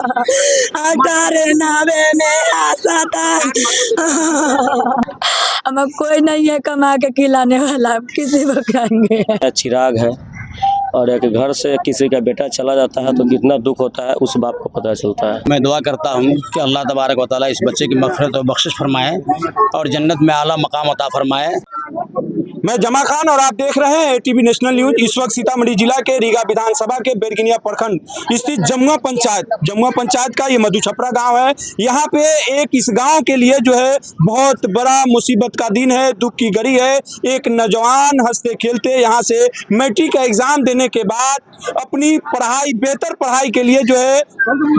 अठारे नावे में आशा था। हमें कोई नहीं है कमा के खिलाने वाला, किसी को खाएंगे। चिराग है और एक घर से किसी का बेटा चला जाता है तो कितना दुख होता है उस बाप को पता चलता है। मैं दुआ करता हूँ कि अल्लाह तबारक व तआला इस बच्चे की मग़फ़िरत और बख्शिश फरमाए और जन्नत में आला मकाम अता फरमाए। मैं जमा खान और आप देख रहे हैं एटीवी नेशनल न्यूज। इस वक्त सीतामढ़ी जिला के रीगा विधानसभा के बेरगिनिया प्रखंड स्थित जमुआ पंचायत का ये मधु छपरा गांव है। यहाँ पे एक इस गांव के लिए जो है बहुत बड़ा मुसीबत का दिन है, दुख की घड़ी है। एक नौजवान हंसते खेलते यहाँ से मैट्रिक का एग्जाम देने के बाद अपनी पढ़ाई, बेहतर पढ़ाई के लिए जो है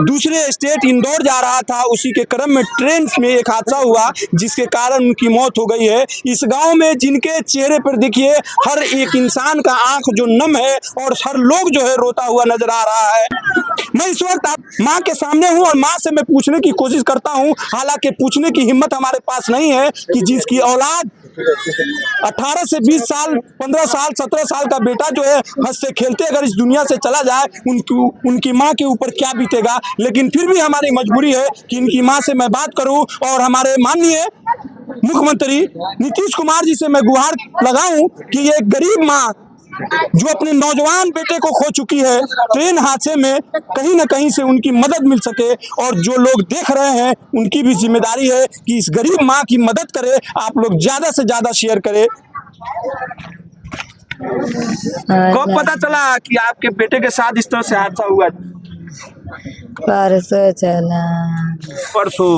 दूसरे स्टेट इंदौर जा रहा था। उसी के क्रम में ट्रेन में एक हादसा हुआ जिसके कारण उनकी मौत हो गई है। इस गांव में जिनके चेहरे पर देखिए हर एक इंसान का आंख जो नम है और हर लोग जो है रोता हुआ नजर आ रहा है। मैं इस वक्त आप माँ के सामने हूँ और माँ से मैं पूछने की कोशिश करता हूँ, हालांकि पूछने की हिम्मत हमारे पास नहीं है कि जिसकी औलाद 18 से 20 साल, 15 साल, 17 साल का बेटा जो है हंसते खेलते अगर इस दुनिया से चला जाए, उनकी माँ के ऊपर क्या बीतेगा। लेकिन फिर भी हमारी मजबूरी है कि इनकी माँ से मैं बात करूं और हमारे माननीय मुख्यमंत्री नीतीश कुमार जी से मैं गुहार लगाऊं कि ये गरीब माँ जो अपने नौजवान बेटे को खो चुकी है ट्रेन हादसे में, कहीं ना कहीं से उनकी मदद मिल सके। और जो लोग देख रहे हैं उनकी भी जिम्मेदारी है कि इस गरीब माँ की मदद करें। आप लोग ज्यादा से ज्यादा शेयर करें। कब पता चला कि आपके बेटे के साथ इस तरह से हादसा हुआ? परसों चला। परसों?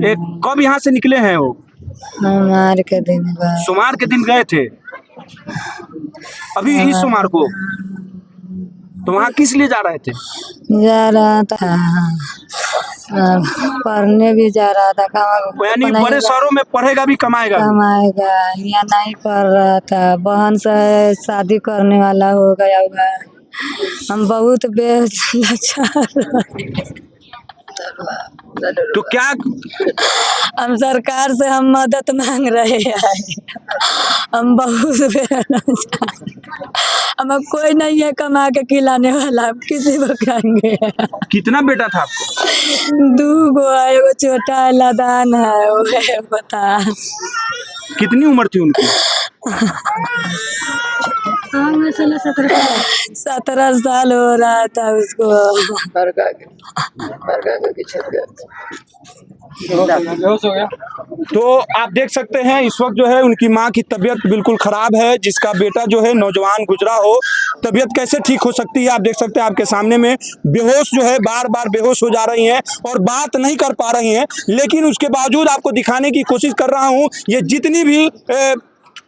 एक कब यहाँ से निकले हैं वो? सोमवार के दिन गए। सोमवार के दिन गए थे? अभी इस सोमवार को? तो वहाँ किस लिए जा रहे थे? जा रहा था पढ़ने भी जा रहा था। यानी बड़े शहरों में पढ़ेगा भी कमाएगा? यहाँ नहीं पढ़ रहा था, बहन से शादी करने वाला हो गया हुआ। हम बहुत तो क्या हम सरकार से हम मदद मांग रहे हैं। हम बहुत हमें कोई नहीं है कमा के खिलाने वाला, किसी को खाएंगे। कितना बेटा था आपको? 2 गो है, एगो छोटा है, लदान है, वो है बता। कितनी उम्र थी उनकी? 17 साल हो रहा था उसको। तो आप देख सकते हैं इस वक्त जो है उनकी माँ की तबीयत बिल्कुल खराब है। जिसका बेटा जो है नौजवान गुजरा हो, तबीयत कैसे ठीक हो सकती है? आप देख सकते हैं आपके सामने में बेहोश जो है, बार बार बेहोश हो जा रही हैं और बात नहीं कर पा रही हैं। लेकिन उसके बावजूद आपको दिखाने की कोशिश कर रहा हूँ, ये जितनी भी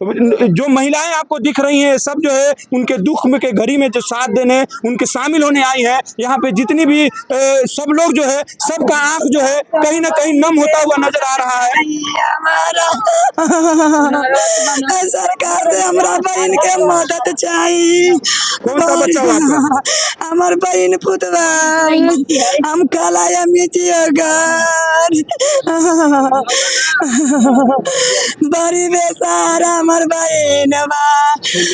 जो महिलाएं आपको दिख रही हैं सब जो है उनके दुख में के घड़ी में जो साथ देने उनके शामिल होने आई हैं। यहाँ पे जितनी भी सब लोग जो है सबका आंख जो है कहीं ना कहीं नम होता हुआ नजर आ रहा है। सरकार से हमारा बहन के मदद चाहिए। कौन सा बच्चा हुआ था? हमार बहन पुतवा हम खलाया बड़ी बेसारा हमार बहन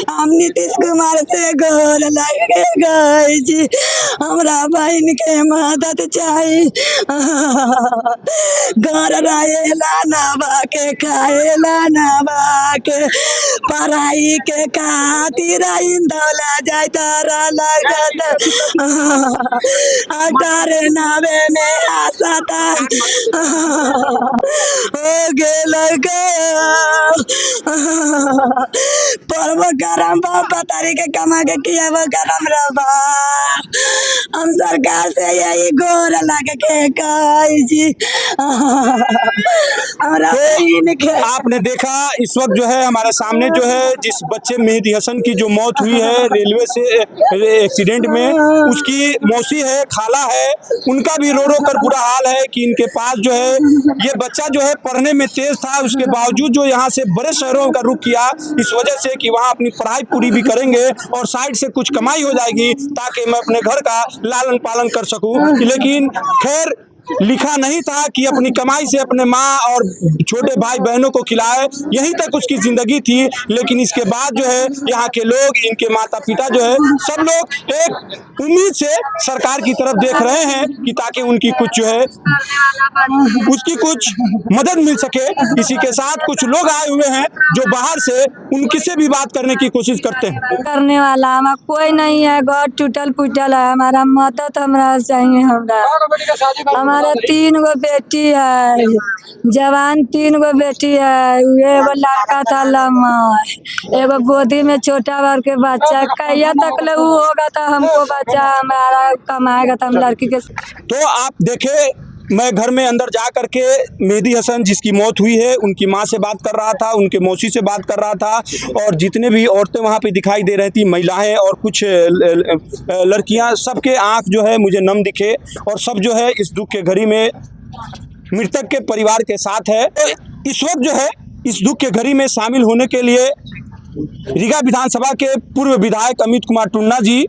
हम नीतीश कुमार से गोर लगे गए जी, हमरा बहन के मदद चाहिए। घर रहेला नबा के खाएला नबा के पढ़ाई के खातिर इंदौला जाता लगत 18 नावे में आशा था हो गेल पर्व गरम बाबा तारीख कमा के किया वो गरम रबा। हम सरकार से यही गोर लग के कही जी। आपने देखा इस वक्त जो है हमारे सामने जो है जिस बच्चे मेहदी हसन की जो मौत हुई है रेलवे से एक्सीडेंट में, उसकी मौसी है, खाला है, उनका भी रो रो कर बुरा हाल है कि इनके पास जो है ये बच्चा जो है पढ़ने में तेज था, उसके बावजूद जो यहाँ से बड़े शहरों का रुख किया इस वजह से कि वहाँ अपनी पढ़ाई पूरी भी करेंगे और साइड से कुछ कमाई हो जाएगी ताकि मैं अपने घर का लालन पालन कर सकूं। लेकिन खैर लिखा नहीं था कि अपनी कमाई से अपने माँ और छोटे भाई बहनों को खिलाए, यहीं तक उसकी जिंदगी थी। लेकिन इसके बाद जो है यहाँ के लोग, इनके माता पिता जो है, सब लोग एक उम्मीद से सरकार की तरफ देख रहे हैं कि ताकि उनकी कुछ जो है उसकी कुछ मदद मिल सके। इसी के साथ कुछ लोग आए हुए हैं जो बाहर से उनकी से भी बात करने की कोशिश करते हैं। करने वाला हमारा कोई नहीं है, घर टूटल फूटल है, हमारा मदद हमरा चाहिए। हमारा 3 गो बेटी है, जवान 3 गो बेटी है, एगो लड़का था लम्हा, एगो गोदी में छोटा भर के बच्चा, कहिया तक ले वो होगा तो हमको बच्चा हमारा कमाएगा तो हम लड़की के। तो आप देखे, मैं घर में अंदर जा करके मेहदी हसन जिसकी मौत हुई है उनकी माँ से बात कर रहा था, उनके मौसी से बात कर रहा था, और जितने भी औरतें वहाँ पे दिखाई दे रही थी, महिलाएं और कुछ लड़कियाँ, सबके आंख जो है मुझे नम दिखे, और सब जो है इस दुख के घड़ी में मृतक के परिवार के साथ है। तो इस वक्त जो है इस दुख के घड़ी में शामिल होने के लिए रीगा विधानसभा के पूर्व विधायक अमित कुमार टुन्ना जी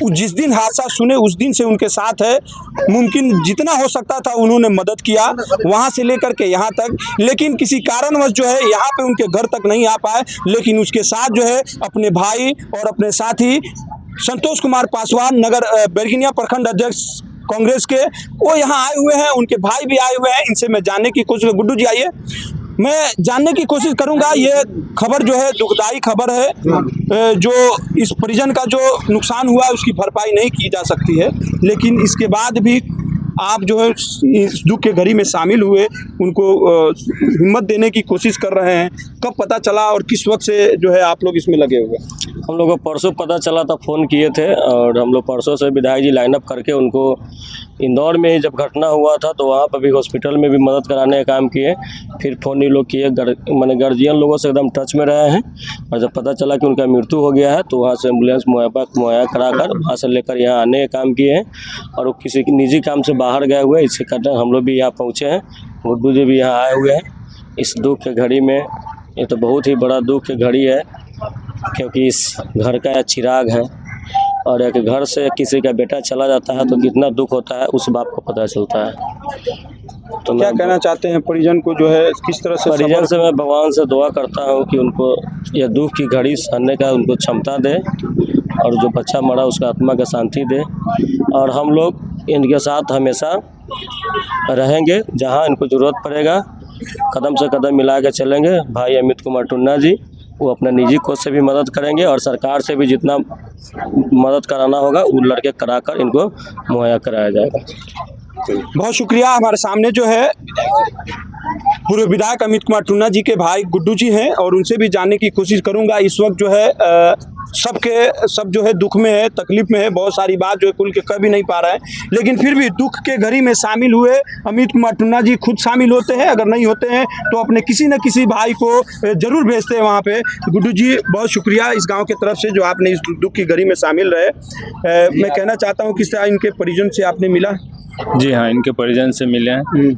जिस दिन हादसा सुने उस दिन से उनके साथ है। मुमकिन जितना हो सकता था उन्होंने मदद किया, वहां से लेकर के यहाँ तक, लेकिन किसी कारणवश जो है यहाँ पे उनके घर तक नहीं आ पाए। लेकिन उसके साथ जो है अपने भाई और अपने साथी संतोष कुमार पासवान, नगर बैरगनिया प्रखंड अध्यक्ष कांग्रेस के, वो यहाँ आए हुए हैं, उनके भाई भी आए हुए हैं। इनसे मैं जानने की कोशिश, गुड्डू जी आइए, मैं जानने की कोशिश करूंगा। ये खबर जो है दुखदाई खबर है, जो इस परिजन का जो नुकसान हुआ उसकी भरपाई नहीं की जा सकती है, लेकिन इसके बाद भी आप जो है इस दुख के घड़ी में शामिल हुए, उनको हिम्मत देने की कोशिश कर रहे हैं। कब पता चला और किस वक्त से जो है आप लोग इसमें लगे हुए? हम लोग को परसों पता चला था, फ़ोन किए थे, और हम लोग परसों से विधायक जी लाइनअप करके उनको इंदौर में जब घटना हुआ था तो वहाँ पर भी हॉस्पिटल में भी मदद कराने का काम किए। फिर फ़ोन ये लोग किए, मैंने गार्जियन लोगों से एकदम टच में रहे हैं, और जब पता चला कि उनका मृत्यु हो गया है तो वहाँ से एम्बुलेंस मुहैया कराकर वहाँ से लेकर यहाँ आने का काम किए हैं। और वो किसी निजी काम से बाहर गए हुए, इसके कारण हम लोग भी यहाँ पहुँचे हैं। गुड्डू जी भी यहाँ आए हुए हैं इस दुख के घड़ी में। ये तो बहुत ही बड़ा दुख की घड़ी है, क्योंकि इस घर का चिराग है, और एक घर से किसी का बेटा चला जाता है तो कितना दुख होता है उस बाप को पता चलता है। तो क्या कहना चाहते हैं परिजन को, जो है किस तरह से? परिजन से मैं भगवान से दुआ करता हूँ कि उनको यह दुख की घड़ी सहने का उनको क्षमता दे, और जो बच्चा मरा उसका आत्मा का शांति दे, और हम लोग इनके साथ हमेशा रहेंगे। जहाँ इनको ज़रूरत पड़ेगा कदम से कदम मिला के चलेंगे। भाई अमित कुमार टुन्ना जी वो अपना निजी कोष से भी मदद करेंगे, और सरकार से भी जितना मदद कराना होगा वो लड़के कराकर इनको मुहैया कराया जाएगा। बहुत शुक्रिया। हमारे सामने जो है पूर्व विधायक अमित कुमार टुन्ना जी के भाई गुड्डू जी हैं, और उनसे भी जानने की कोशिश करूंगा। इस वक्त जो है सब जो है दुख में है, तकलीफ में है, बहुत सारी बात जो है खुल के कह भी नहीं पा रहा है, लेकिन फिर भी दुख के घड़ी में शामिल हुए अमित कुमार टुन्ना जी खुद शामिल होते हैं। अगर नहीं होते हैं तो अपने किसी न किसी भाई को जरूर भेजते हैं वहाँ पे। गुड्डू जी बहुत शुक्रिया इस गाँव की तरफ से जो आपने इस दुख की घड़ी में शामिल रहे। मैं कहना चाहता हूँ किस तरह इनके परिजन से आपने मिला? जी हाँ, इनके परिजन से मिले हैं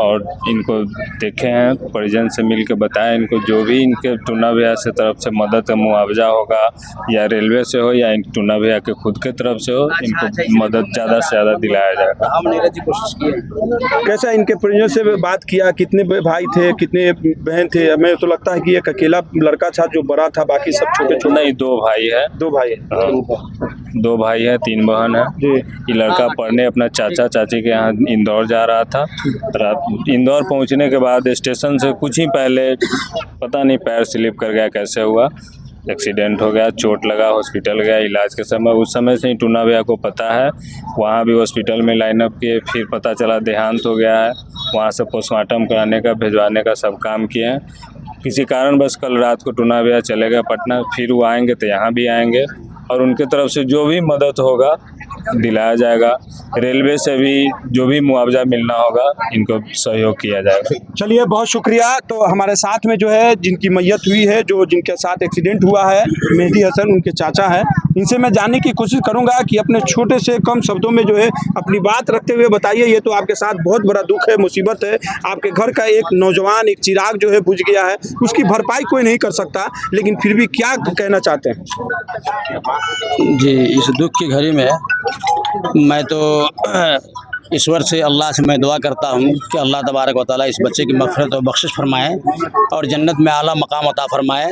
और इनको देखे हैं, परिजन से मिल के बताया इनको जो भी इनके टुन्ना भैया से तरफ से मदद मुआवजा होगा, या रेलवे से हो या टुन्ना भैया के खुद के तरफ से हो, इनको मदद ज़्यादा से ज़्यादा दिलाया जाएगा। कैसा इनके परिजन से बात किया? कितने भाई थे, कितने बहन थे? हमें तो लगता है कि एक अकेला लड़का था जो बड़ा था, बाकी सब छोटे छोटे। नहीं, 2 भाई है। 2 भाई? 2 भाई है, 3 बहन है। ये लड़का पढ़ने अपना चाचा चाची के यहाँ इंदौर जा रहा था। इंदौर पहुँचने के बाद स्टेशन से कुछ ही पहले पता नहीं पैर स्लिप कर गया, कैसे हुआ, एक्सीडेंट हो गया, चोट लगा, हॉस्पिटल गया। इलाज के समय उस समय से ही टुन्ना भैया को पता है, वहाँ भी हॉस्पिटल में लाइनअप किए, फिर पता चला देहांत हो गया है, वहाँ से पोस्टमार्टम कराने का, भिजवाने का सब काम किए हैं। किसी कारण बस कल रात को टुन्ना भैया चले गए पटना, फिर वो आएंगे तो यहाँ भी आएंगे, और उनके तरफ से जो भी मदद होगा दिलाया जाएगा। रेलवे से भी जो भी मुआवजा मिलना होगा इनको सहयोग किया जाएगा। चलिए बहुत शुक्रिया। तो हमारे साथ में जो है जिनकी मैयत हुई है, जो जिनके साथ एक्सीडेंट हुआ है, मेहदी हसन उनके चाचा हैं। इनसे मैं जानने की कोशिश करूंगा कि अपने छोटे से कम शब्दों में जो है अपनी बात रखते हुए बताइए, ये तो आपके साथ बहुत बड़ा दुख है, मुसीबत है, आपके घर का एक नौजवान, एक चिराग जो है बुझ गया है, उसकी भरपाई कोई नहीं कर सकता, लेकिन फिर भी क्या कहना चाहते हैं? जी, इस दुख की घड़ी में मैं तो ईश्वर से, अल्लाह से मैं दुआ करता हूँ कि अल्लाह तबारक व तआला इस बच्चे की मग़फ़िरत और बख्शिश फरमाए और जन्नत में आला मकाम अता फरमाए।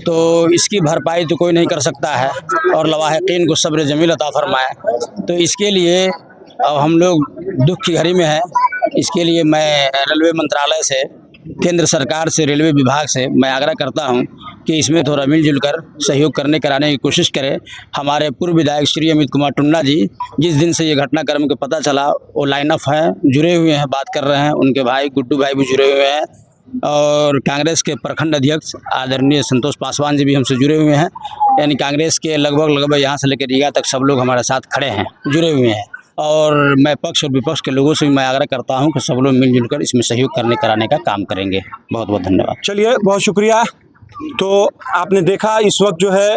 तो इसकी भरपाई तो कोई नहीं कर सकता है और लवाहिकीन को सब्र जमील अता फरमाए। तो इसके लिए अब हम लोग दुख की घड़ी में हैं। इसके लिए मैं रेलवे मंत्रालय से, केंद्र सरकार से, रेलवे विभाग से मैं आग्रह करता हूं कि इसमें थोड़ा मिलजुल कर सहयोग कराने की कोशिश करें। हमारे पूर्व विधायक श्री अमित कुमार टुन्ना जी जिस दिन से ये घटनाक्रम को पता चला वो लाइन अप हैं, जुड़े हुए हैं, बात कर रहे हैं। उनके भाई गुड्डू भाई भी जुड़े हुए हैं और कांग्रेस के प्रखंड अध्यक्ष आदरणीय संतोष पासवान जी भी हमसे जुड़े हुए हैं। यानी कांग्रेस के लगभग यहाँ से लेकर रीगा तक सब लोग हमारे साथ खड़े हैं, जुड़े हुए हैं। और मैं पक्ष और विपक्ष के लोगों से भी मैं आग्रह करता हूं कि सब लोग मिलजुल कर इसमें सहयोग कराने का काम करेंगे। बहुत बहुत धन्यवाद। चलिए, बहुत शुक्रिया। तो आपने देखा इस वक्त जो है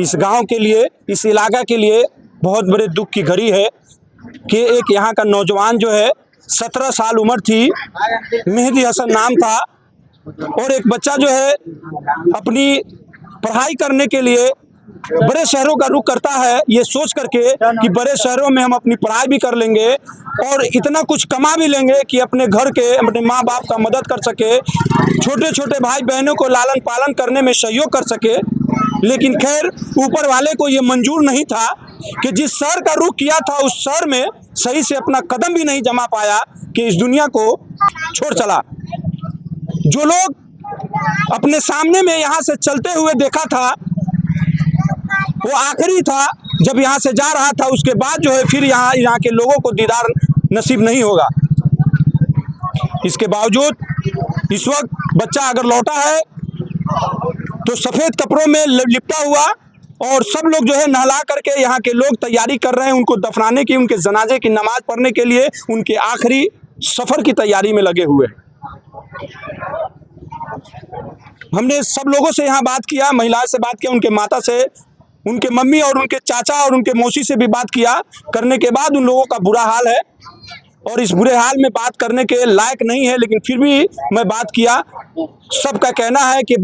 इस गांव के लिए, इस इलाका के लिए बहुत बड़े दुख की घड़ी है कि एक यहाँ का नौजवान जो है 17 साल उम्र थी, मेहदी हसन नाम था, और एक बच्चा जो है अपनी पढ़ाई करने के लिए बड़े शहरों का रुख करता है, ये सोच करके कि बड़े शहरों में हम अपनी पढ़ाई भी कर लेंगे और इतना कुछ कमा भी लेंगे कि अपने घर के, अपने माँ बाप का मदद कर सके, छोटे छोटे भाई बहनों को लालन पालन करने में सहयोग कर सके। लेकिन खैर ऊपर वाले को ये मंजूर नहीं था कि जिस शहर का रुख किया था उस शहर में सही से अपना कदम भी नहीं जमा पाया कि इस दुनिया को छोड़ चला। जो लोग अपने सामने में यहाँ से चलते हुए देखा था वो आखिरी था जब यहाँ से जा रहा था, उसके बाद जो है फिर यहाँ के लोगों को दीदार नसीब नहीं होगा। इसके बावजूद इस वक्त बच्चा अगर लौटा है तो सफ़ेद कपड़ों में लिपटा हुआ, और सब लोग जो है नहला करके यहाँ के लोग तैयारी कर रहे हैं उनको दफनाने की, उनके जनाजे की नमाज पढ़ने के लिए, उनके आखिरी सफ़र की तैयारी में लगे हुए। हमने सब लोगों से यहाँ बात किया, महिलाओं से बात किया, उनके माता से, उनके मम्मी और उनके चाचा और उनके मौसी से भी बात किया। करने के बाद उन लोगों का बुरा हाल है और इस बुरे हाल में बात करने के लायक नहीं है, लेकिन फिर भी मैं बात किया। सबका कहना है कि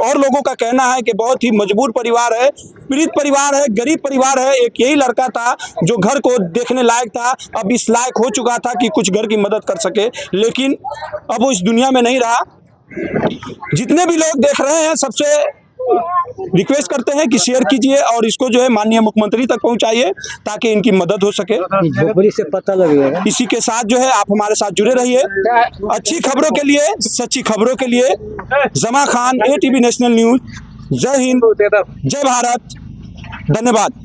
और लोगों का कहना है कि बहुत ही मजबूर परिवार है, पीड़ित परिवार है, गरीब परिवार है। एक यही लड़का था जो घर को देखने लायक था, अब इस लायक हो चुका था कि कुछ घर की मदद कर सके, लेकिन अब वो इस दुनिया में नहीं रहा। जितने भी लोग देख रहे हैं सबसे रिक्वेस्ट करते हैं कि शेयर कीजिए और इसको जो है माननीय मुख्यमंत्री तक पहुंचाइए ताकि इनकी मदद हो सके। से पता लगेगा। इसी के साथ जो है आप हमारे साथ जुड़े रहिए। अच्छी खबरों के लिए, सच्ची खबरों के लिए जमा खान, ATV नेशनल न्यूज। जय हिंद, जय भारत, धन्यवाद।